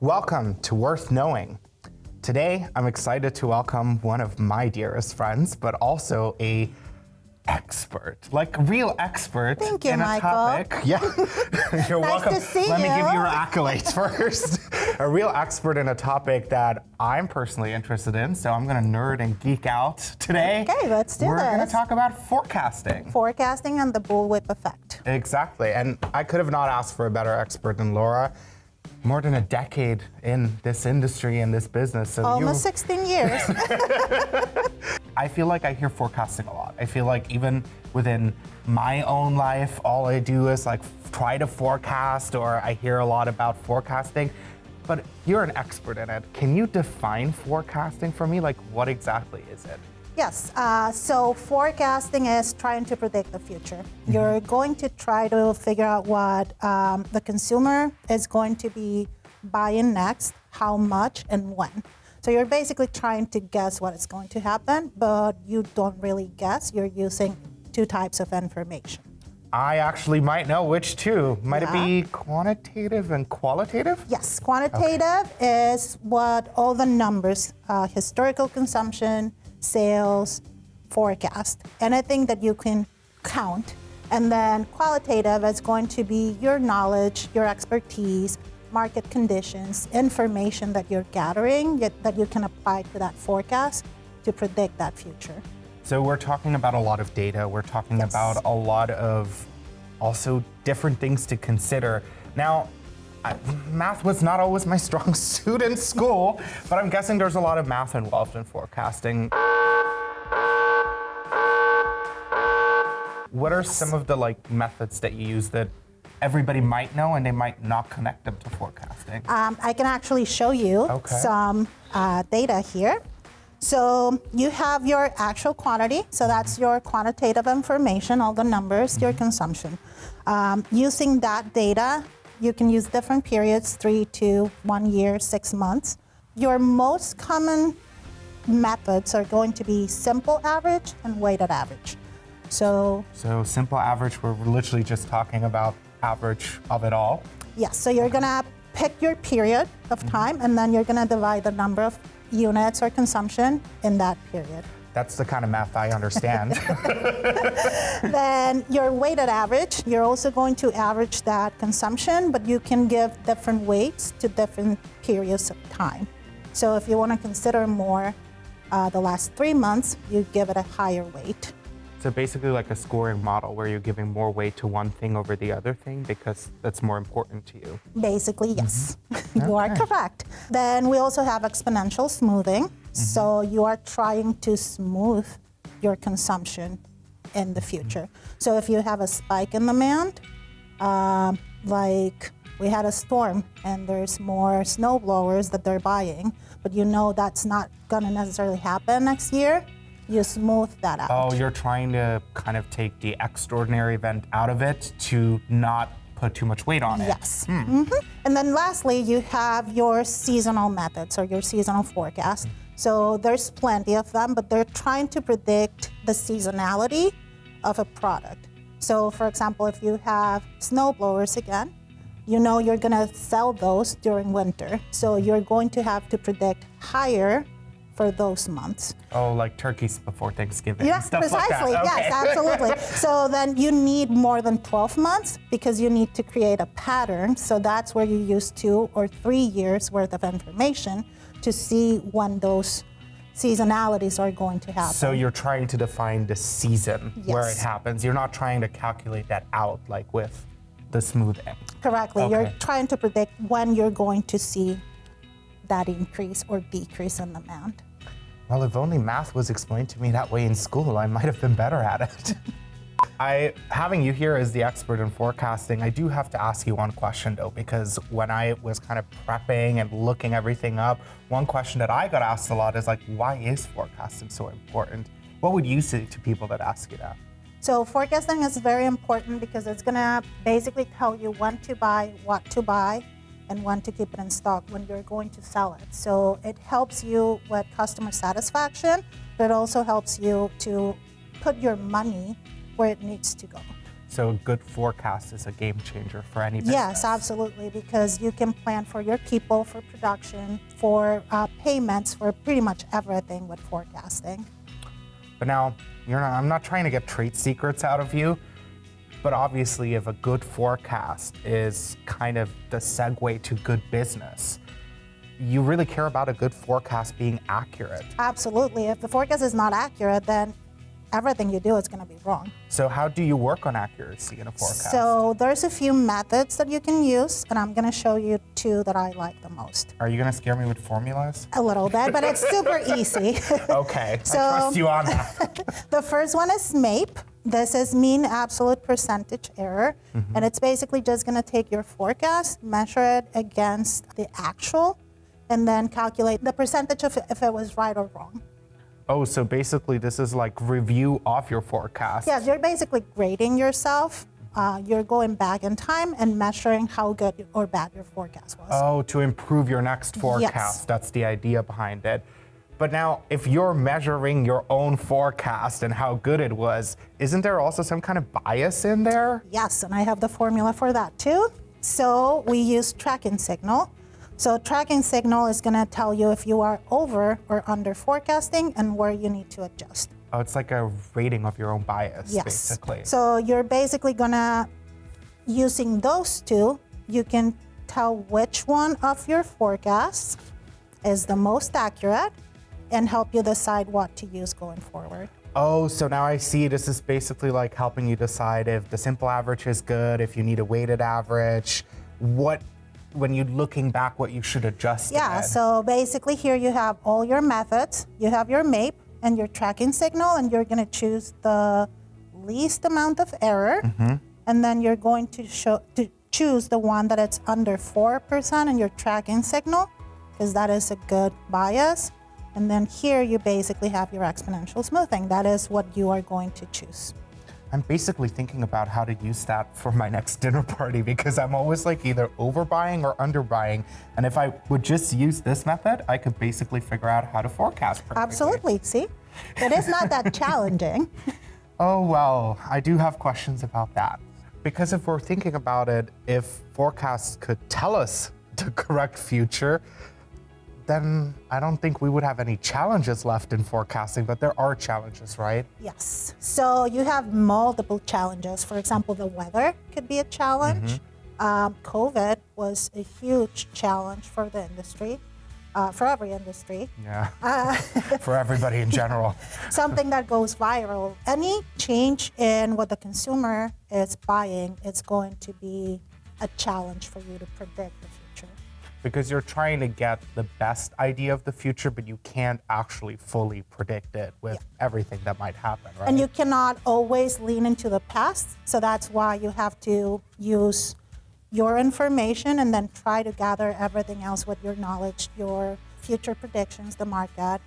Welcome to Worth Knowing. Today, I'm excited to welcome one of my dearest friends, but also a expert, like a real expert. Thank you, in a Michael. topic. Yeah, you're welcome. to see Let me you. give you your accolades first. A real expert in a topic that I'm personally interested in, so I'm going to nerd and geek out today. Okay, let's do We're this. going to talk about forecasting. Forecasting and the Bullwhip effect. Exactly, and I could have not asked for a better expert than Laura. More than a decade in this industry and this business. So Almost 16 years. I feel like I hear forecasting a lot. I feel like even within my own life, all I do is like try to forecast, or I hear a lot about forecasting. But you're an expert in it. Can you define forecasting for me? Like, what exactly is it? Yes, so forecasting is trying to predict the future. You're going to try to figure out what the consumer is going to be buying next, how much and when. So you're basically trying to guess what is going to happen, but you don't really guess. You're using two types of information. I actually might know which two. Might Yeah. it be quantitative and qualitative? Yes, quantitative is what all the numbers, historical consumption, sales, forecast, anything that you can count. And then qualitative is going to be your knowledge, your expertise, market conditions, information that you're gathering that you can apply to that forecast to predict that future. So we're talking about a lot of data. We're talking Yes. about a lot of also different things to consider. Now, math was not always my strong suit in school, but I'm guessing there's a lot of math involved in forecasting. What are some of the methods that you use that everybody might know and they might not connect them to forecasting? I can actually show you some data here. So you have your actual quantity, so that's your quantitative information, all the numbers, your consumption. Using that data, you can use different periods, 3 to 1 year, 6 months. Your most common methods are going to be simple average and weighted average. So simple average, we're literally just talking about average of it all. yes, so you're gonna pick your period of time and then you're gonna divide the number of units or consumption in that period. That's the kind of math I understand. Then your weighted average, you're also going to average that consumption, but you can give different weights to different periods of time. So if you want to consider more the last 3 months, you give it a higher weight. So basically like a scoring model where you're giving more weight to one thing over the other thing because that's more important to you. Basically, yes. You are correct. Then we also have exponential smoothing. So you are trying to smooth your consumption in the future. So if you have a spike in demand, like we had a storm and there's more snow blowers that they're buying, but you know that's not going to necessarily happen next year, you smooth that out. Oh, you're trying to kind of take the extraordinary event out of it to not put too much weight on it. Yes. And then lastly, you have your seasonal methods or your seasonal forecast. So there's plenty of them, but they're trying to predict the seasonality of a product. So for example, if you have snow blowers again, you know you're gonna sell those during winter. So you're going to have to predict higher for those months. Oh, like turkeys before Thanksgiving. Yeah, stuff precisely. Like that. Okay. Yes, absolutely. So then you need more than 12 months because you need to create a pattern. So that's where you use 2 or 3 years worth of information to see when those seasonalities are going to happen. So you're trying to define the season where it Yes. happens. You're not trying to calculate that out like with the smoothing. Correctly. Okay. You're trying to predict when you're going to see that increase or decrease in demand. Well, if only math was explained to me that way in school, I might have been better at it. Having you here as the expert in forecasting, I do have to ask you one question though, because when I was kind of prepping and looking everything up, one question that I got asked a lot is like, why is forecasting so important? What would you say to people that ask you that? So forecasting is very important because it's gonna basically tell you when to buy, what to buy, and when to keep it in stock when you're going to sell it. So it helps you with customer satisfaction, but it also helps you to put your money where it needs to go. So a good forecast is a game changer for any business. Yes, absolutely, because you can plan for your people, for production, for payments, for pretty much everything with forecasting. But now, I'm not trying to get trade secrets out of you, but obviously if a good forecast is kind of the segue to good business, you really care about a good forecast being accurate. Absolutely. If the forecast is not accurate, then everything you do is going to be wrong. So how do you work on accuracy in a forecast? So there's a few methods that you can use, and I'm going to show you two that I like the most. Are you going to scare me with formulas? A little bit, but it's super easy. Okay, I trust you on that. The first one is MAPE. This is mean absolute percentage error, and it's basically just going to take your forecast, measure it against the actual, and then calculate the percentage of if it was right or wrong. Oh, so basically this is like review of your forecast. Yes, you're basically grading yourself. You're going back in time and measuring how good or bad your forecast was. Oh, to improve your next forecast. Yes. That's the idea behind it. But now, if you're measuring your own forecast and how good it was, isn't there also some kind of bias in there? Yes, and I have the formula for that too. So we use tracking signal. So tracking signal is going to tell you if you are over or under forecasting and where you need to adjust. Oh, it's like a rating of your own bias, Yes. basically. So you're basically going to, using those two, you can tell which one of your forecasts is the most accurate and help you decide what to use going forward. Oh, so now I see this is basically like helping you decide if the simple average is good, if you need a weighted average, when you're looking back, what you should adjust. Yeah, in. so basically here you have all your methods, you have your MAPE and your tracking signal, and you're gonna choose the least amount of error, and then you're going to choose the one that it's under 4% in your tracking signal, because that is a good bias. And then here you basically have your exponential smoothing. That is what you are going to choose. I'm basically thinking about how to use that for my next dinner party because I'm always like either overbuying or underbuying. And if I would just use this method, I could basically figure out how to forecast perfectly. Absolutely, see? It is not that challenging. Oh, well, I do have questions about that. Because if we're thinking about it, if forecasts could tell us the correct future, then I don't think we would have any challenges left in forecasting, but there are challenges, right? Yes. So you have multiple challenges. For example, the weather could be a challenge. COVID was a huge challenge for the industry, for every industry. Yeah, for everybody in general. Something that goes viral. Any change in what the consumer is buying, it's going to be a challenge for you to predict the future. Because you're trying to get the best idea of the future, but you can't actually fully predict it with everything that might happen, right? And you cannot always lean into the past, so that's why you have to use your information and then try to gather everything else with your knowledge, your future predictions, the market,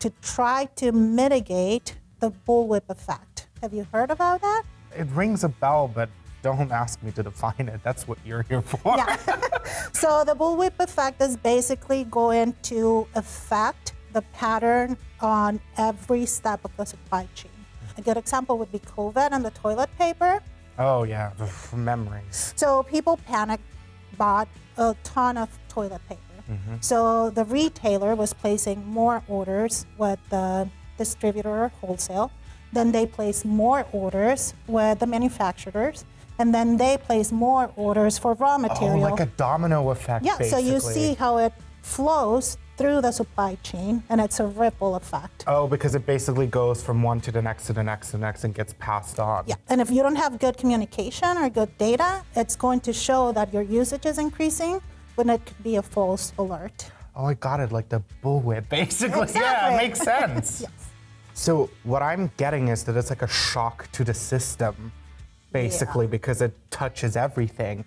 to try to mitigate the bullwhip effect. Have you heard about that? It rings a bell, but don't ask me to define it. That's what you're here for. Yeah. So the bullwhip effect is basically going to affect the pattern on every step of the supply chain. A good example would be COVID and the toilet paper. Oh yeah, memories. So people panicked, bought a ton of toilet paper. So the retailer was placing more orders with the distributor or wholesale. Then they placed more orders with the manufacturers. And then they place more orders for raw material. Oh, like a domino effect, yeah, basically. so you see how it flows through the supply chain, and it's a ripple effect. Oh, because it basically goes from one to the next to the next to the next and gets passed on. Yeah, and if you don't have good communication or good data, it's going to show that your usage is increasing, when it could be a false alert. Oh, I got it, like the bullwhip, basically. Exactly. Yeah, it makes sense. Yes. So what I'm getting is that it's like a shock to the system, basically, because it touches everything.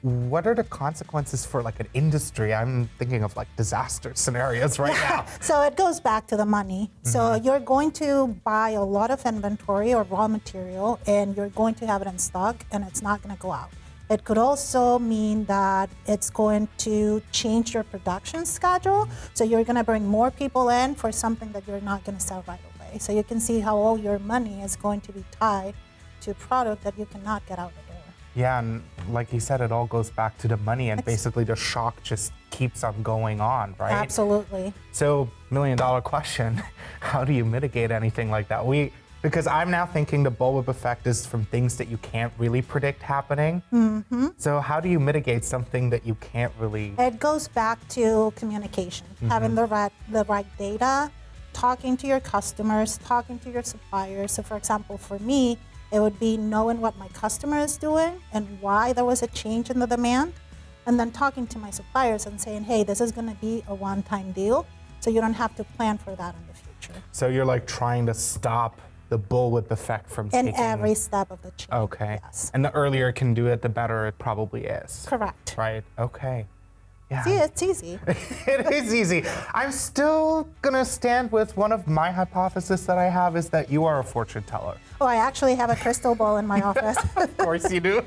What are the consequences for like an industry? I'm thinking of like disaster scenarios right now. So it goes back to the money. So you're going to buy a lot of inventory or raw material, and you're going to have it in stock, and it's not going to go out. It could also mean that it's going to change your production schedule. So you're going to bring more people in for something that you're not going to sell right away. So you can see how all your money is going to be tied to product that you cannot get out the door. Yeah, and like you said, it all goes back to the money, and basically the shock just keeps on going on, right? Absolutely. So, $1,000,000 question, how do you mitigate anything like that? Because I'm now thinking the bullwhip effect is from things that you can't really predict happening. So how do you mitigate something that you can't really? It goes back to communication, having the right data, talking to your customers, talking to your suppliers. So for example, for me, it would be knowing what my customer is doing and why there was a change in the demand, and then talking to my suppliers and saying, hey, this is going to be a one-time deal, so you don't have to plan for that in the future. So you're like trying to stop the bullwhip effect from in every step of the chain. Okay. Yes. And the earlier it can do it, the better it probably is. Correct. Right. Okay. Yeah. See, it's easy. It is easy. I'm still gonna stand with one of my hypotheses that I have is that you are a fortune teller. Oh, I actually have a crystal ball in my office. Of course you do.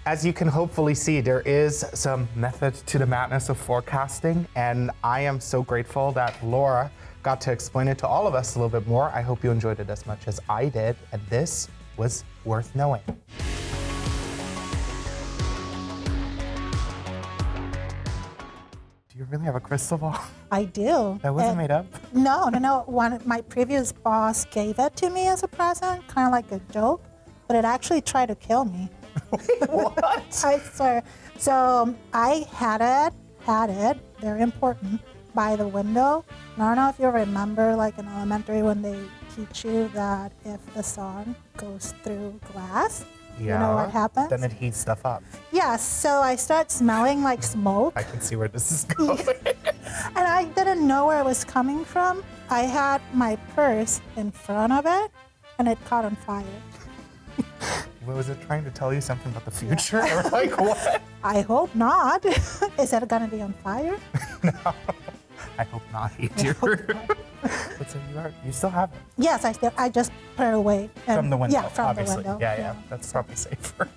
As you can hopefully see, there is some method to the madness of forecasting, and I am so grateful that Laura got to explain it to all of us a little bit more. I hope you enjoyed it as much as I did, and this was worth knowing. Do you really have a crystal ball? I do. That wasn't made up? No. My previous boss gave it to me as a present, kind of like a joke, but it actually tried to kill me. What? I swear. So I had it, very important, by the window. And I don't know if you remember, like in elementary, when they teach you that if the sun goes through glass, you know what happens? Then it heats stuff up. Yes, so I start smelling like smoke. I can see where this is going. And I didn't know where it was coming from. I had my purse in front of it, and it caught on fire. Was it trying to tell you something about the future? Or like what? I hope not. Is it going to be on fire? No, I hope not either. But so you still have it? Yes, I just put it away. From the window, Yeah, from obviously. the window. Yeah, that's probably safer.